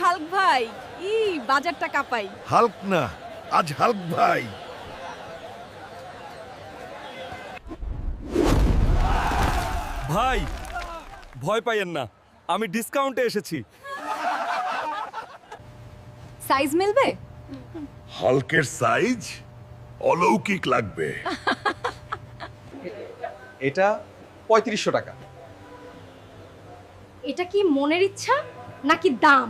Hulk ভাই, বাজারটা কাপাই। Hulk না, আজ হাল্ক ভাই। ভাই ভয় পাইয়েন না, আমি ডিসকাউন্টে এসেছি। সাইজ মিলবে? হাল্কের সাইজ অলৌকিক লাগবে। এটা ৩৫০০ টাকা। এটা কি মনের ইচ্ছা নাকি দাম?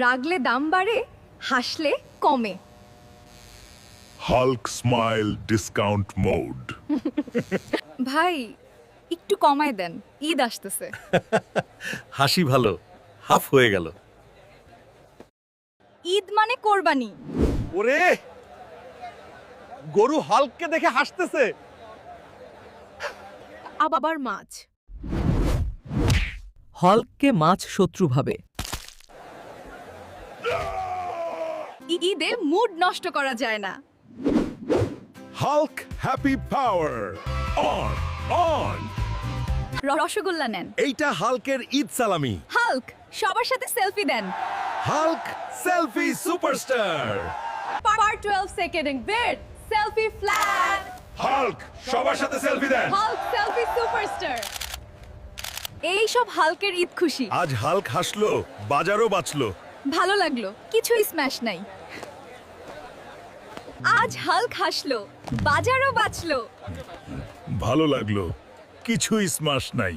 রাগলে দাম বাড়ে, হাসলে কমে। Hulk smile discount mode. ভাই একটু কমায় দেন, ঈদ আসতেছে। হাসি ভালো, হাফ হয়ে গেল। ঈদ মানে কোরবানি। ওরে গরু হাল্ককে দেখে হাসতেছে। আবার মাছ। হল্ককে মাছ শত্রু ভাবে। ঈদে মুড নষ্ট করা যায় না। Hulk happy power on on. Rasgulla নেন। এইটা হাল্কের ঈদ সালামি। হাল্ক সবার সাথে সেলফি দেন। Hulk selfie superstar. Per 12 second bed selfie flat. Hulk সবার সাথে সেলফি দেন। Hulk selfie superstar. এই সব হাল্কের ঈদ খুশি। আজ হাল্ক হাসলো, বাজারও বাঁচলো। ভালো লাগলো, কিছুই স্ম্যাশ নাই। আজ হাল্ক হাসলো, বাজারও বাঁচলো। ভালো লাগলো, কিছুই স্মাশ নাই।